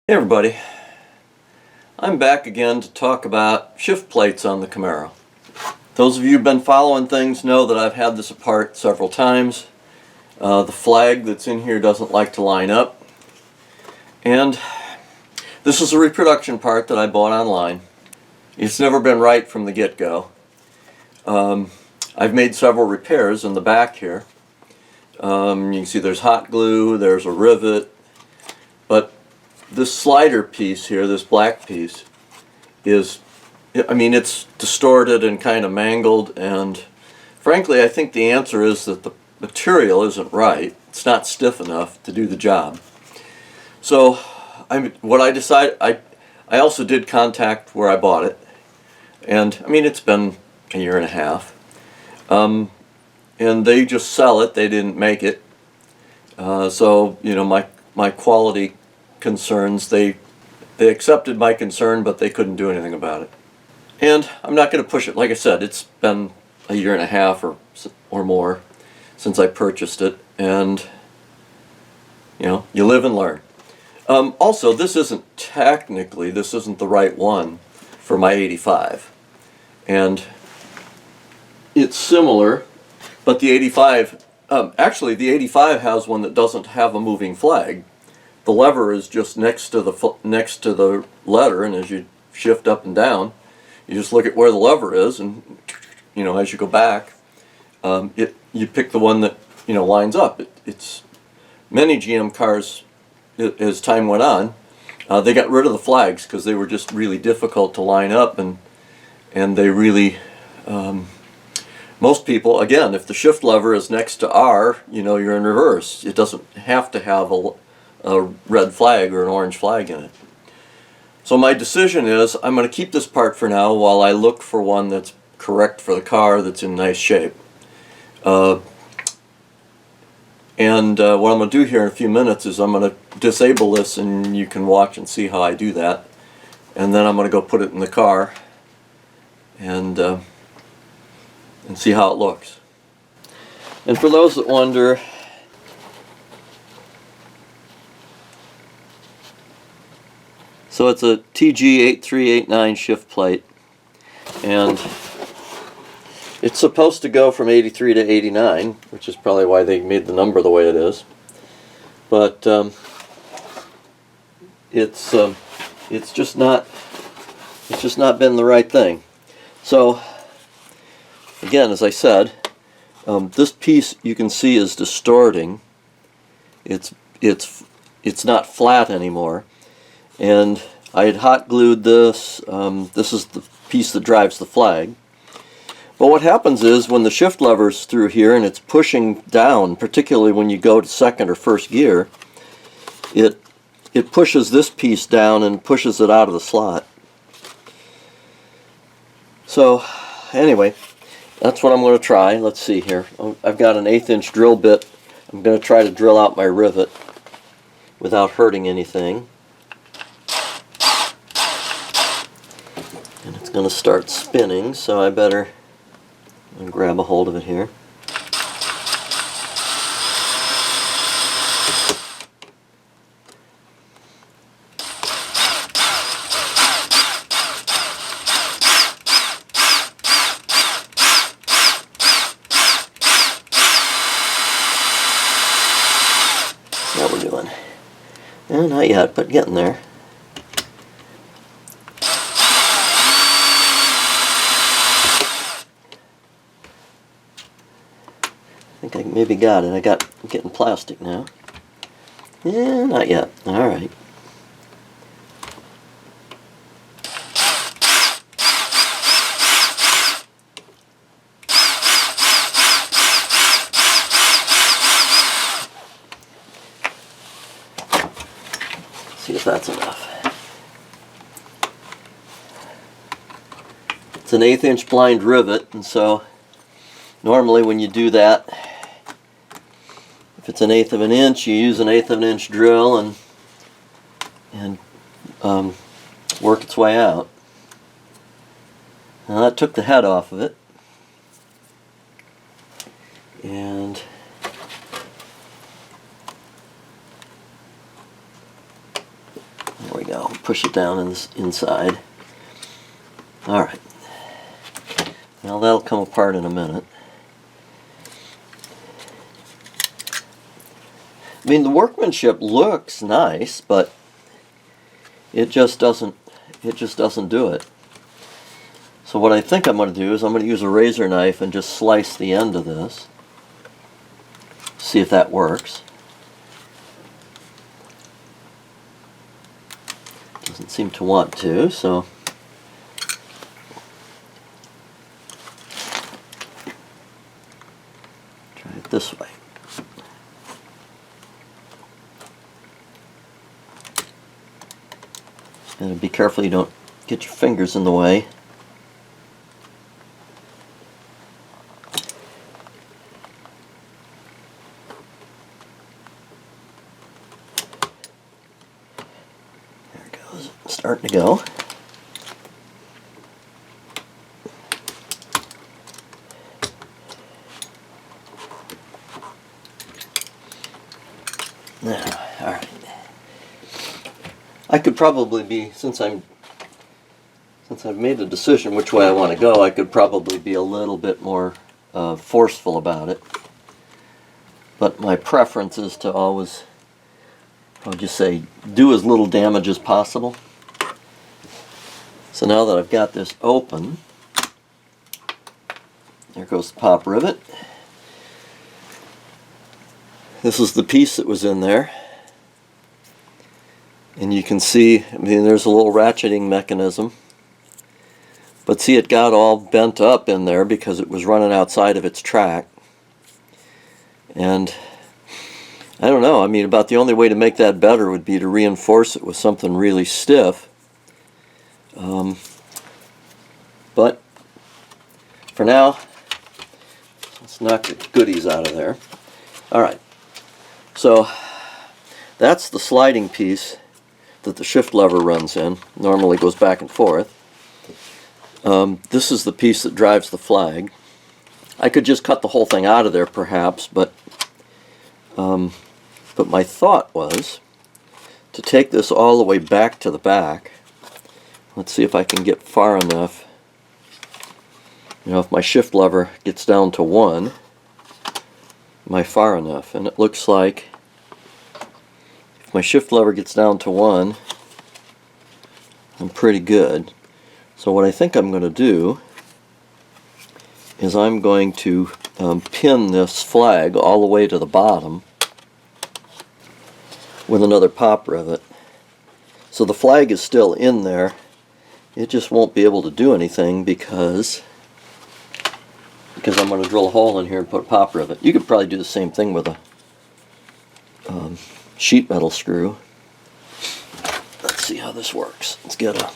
Hey everybody, I'm back again to talk about shift plates on the Camaro. Those of you who've been following things know that I've had this apart several times. The flag that's in here doesn't like to line up. And this is a reproduction part that I bought online. It's never been right from the get-go. I've made several repairs in the back here. You can see there's hot glue, there's a rivet, but this slider piece here, this black piece, it's distorted and kind of mangled, and frankly I think the answer is that the material isn't right. It's not stiff enough to do the job. So what I decided, I also did contact where I bought it, and it's been a year and a half, and they just sell it, they didn't make it. So my quality concerns, they accepted my concern, but they couldn't do anything about it. And I'm not going to push it. Like I said, it's been a year and a half or more since I purchased it, and you live and learn. Also, this isn't the right one for my 85, and it's similar, but the 85 actually the 85 has one that doesn't have a moving flag. The lever is just next to the letter, and as you shift up and down, you just look at where the lever is, and as you go back, you pick the one that lines up. It's many GM cars, as time went on, they got rid of the flags because they were just really difficult to line up, and they really most people, again, if the shift lever is next to R, you're in reverse. It doesn't have to have a red flag or an orange flag in it. So my decision is I'm going to keep this part for now while I look for one that's correct for the car, that's in nice shape. What I'm going to do here in a few minutes is I'm going to disable this, and you can watch and see how I do that. And then I'm going to go put it in the car and see how it looks. And for those that wonder, so it's a TG8389 shift plate, and it's supposed to go from 83 to 89, which is probably why they made the number the way it is. But it's just not been the right thing. So again, as I said, this piece you can see is distorting. It's not flat anymore. And I had hot glued this. This is the piece that drives the flag. But what happens is when the shift lever's through here and it's pushing down, particularly when you go to second or first gear, it pushes this piece down and pushes it out of the slot. So anyway, that's what I'm going to try. Let's see here. I've got an 1/8 inch drill bit. I'm going to try to drill out my rivet without hurting anything. And it's going to start spinning, so I better grab a hold of it here. How we're doing? Not yet, but getting there. I think I maybe got it. I'm getting plastic now. Yeah, not yet. All right. See if that's enough. It's an 1/8 inch blind rivet, and so normally when you do that, if it's 1/8 of an inch, you use an 1/8 of an inch drill and work its way out. Now that took the head off of it, and go. Push it down in this inside. Alright. Now that'll come apart in a minute. I mean, the workmanship looks nice, but it just doesn't do it. So what I think I'm going to do is I'm going to use a razor knife and just slice the end of this. See if that works. Doesn't seem to want to, so try it this way. And be careful you don't get your fingers in the way. There it goes. Starting to go. Now, all right. I could probably be, since I've made a decision which way I want to go, I could probably be a little bit more forceful about it. But my preference is to always, I would just say, do as little damage as possible. So now that I've got this open, there goes the pop rivet. This is the piece that was in there. And you can see, I mean, there's a little ratcheting mechanism. But see, it got all bent up in there because it was running outside of its track. And I don't know, I mean, about the only way to make that better would be to reinforce it with something really stiff. But for now, let's knock the goodies out of there. Alright, so that's the sliding piece that the shift lever runs in. Normally goes back and forth. This is the piece that drives the flag. I could just cut the whole thing out of there perhaps, but my thought was to take this all the way back to the back. Let's see if I can get far enough. You know, if my shift lever gets down to 1, am I far enough? And it looks like if my shift lever gets down to 1, I'm pretty good. So what I think I'm going to do is I'm going to pin this flag all the way to the bottom with another pop rivet. So the flag is still in there. It just won't be able to do anything because I'm going to drill a hole in here and put a pop rivet. You could probably do the same thing with a sheet metal screw. Let's see how this works. Let's get a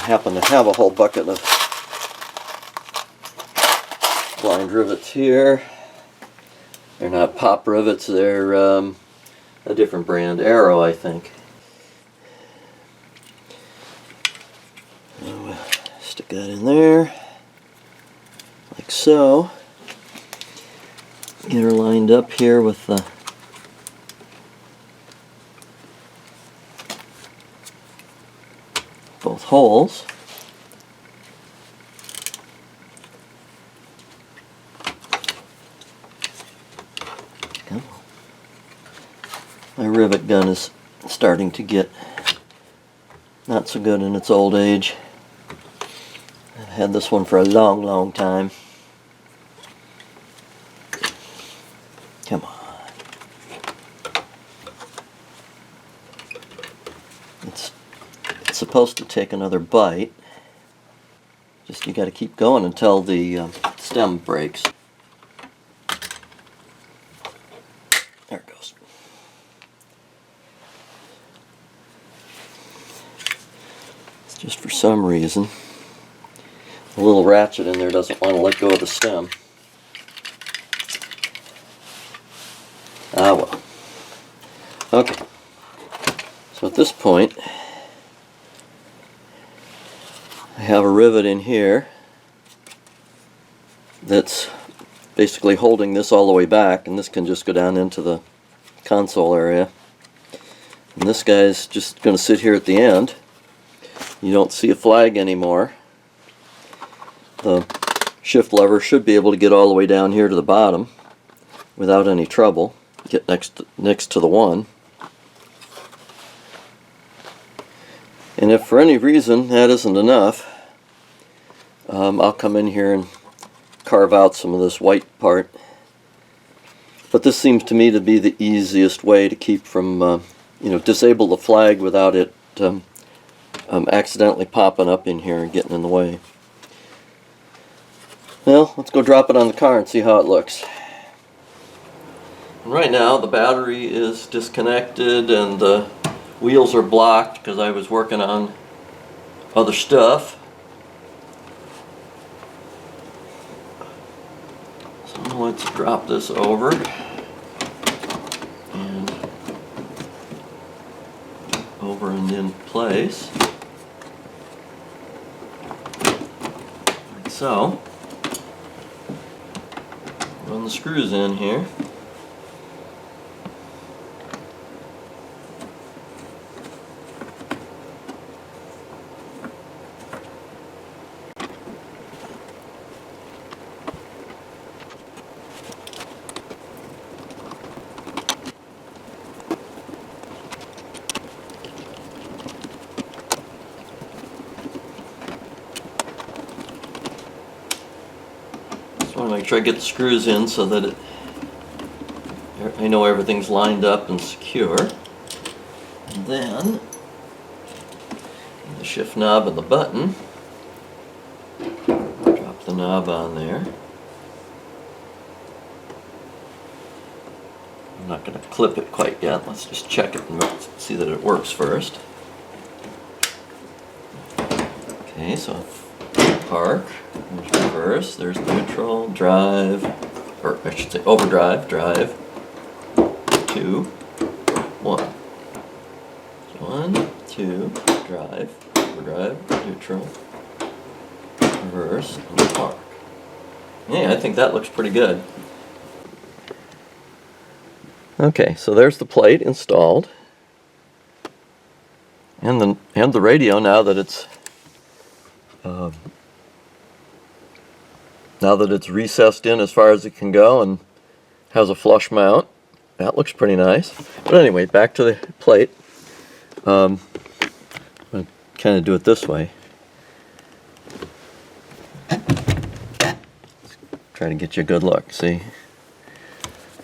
happen to have a whole bucket of blind rivets here. They're not pop rivets, they're a different brand, Arrow, I think. And we'll stick that in there, like so. Get her lined up here with the both holes. Come on. My rivet gun is starting to get not so good in its old age. I've had this one for a long, long time. Come on. It's supposed to take another bite. Just you got to keep going until the stem breaks. There it goes. It's just for some reason The little ratchet in there doesn't want to let go of the stem. Ah well. Okay. So at this point, I have a rivet in here that's basically holding this all the way back, and this can just go down into the console area. And this guy's just going to sit here at the end. You don't see a flag anymore. The shift lever should be able to get all the way down here to the bottom without any trouble. Get next to the one. And if for any reason that isn't enough, I'll come in here and carve out some of this white part. But this seems to me to be the easiest way to keep from, disable the flag without it accidentally popping up in here and getting in the way. Well, let's go drop it on the car and see how it looks. Right now the battery is disconnected and the wheels are blocked because I was working on other stuff. So let's drop this over and in place, like so. Run the screws in here. I want to make sure I get the screws in so that I know everything's lined up and secure. And then the shift knob and the button. Drop the knob on there. I'm not going to clip it quite yet. Let's just check it and see that it works first. Okay, so park, there's reverse, there's neutral, drive, or I should say overdrive, drive, 2, 1. 1, 2, drive, overdrive, neutral, reverse, and park. Yeah, I think that looks pretty good. Okay, so there's the plate installed, and the radio now that it's recessed in as far as it can go and has a flush mount. That looks pretty nice. But anyway, back to the plate. I'm going to kind of do it this way. Try to get you a good look, see?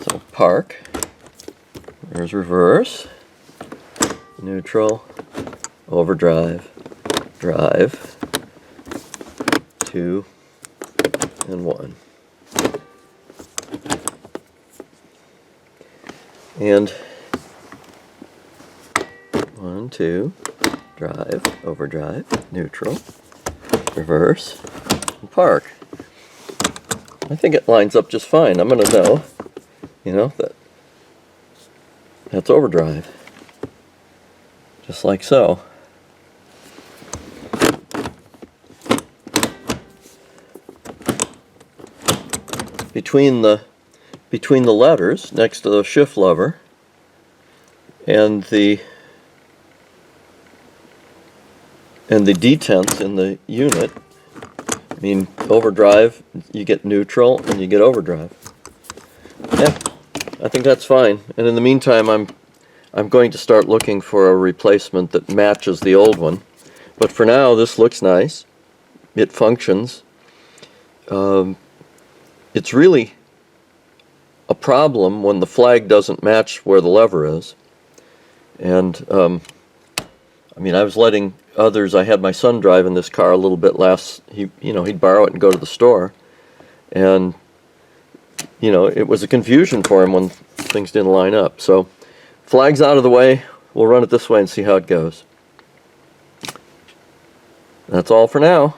So park, there's reverse, neutral, overdrive, drive, 2, and 1. And 1, 2, drive, overdrive, neutral, reverse, and park. I think it lines up just fine. I'm going to know, that's overdrive. Just like so. Between the letters next to the shift lever and the detents in the unit, I mean overdrive, you get neutral and you get overdrive. Yeah, I think that's fine. And in the meantime, I'm going to start looking for a replacement that matches the old one. But for now, this looks nice. It functions. It's really a problem when the flag doesn't match where the lever is. And I mean, I was letting others, I had my son drive in this car a little bit last, he'd borrow it and go to the store. And, it was a confusion for him when things didn't line up. So, flag's out of the way, we'll run it this way and see how it goes. That's all for now.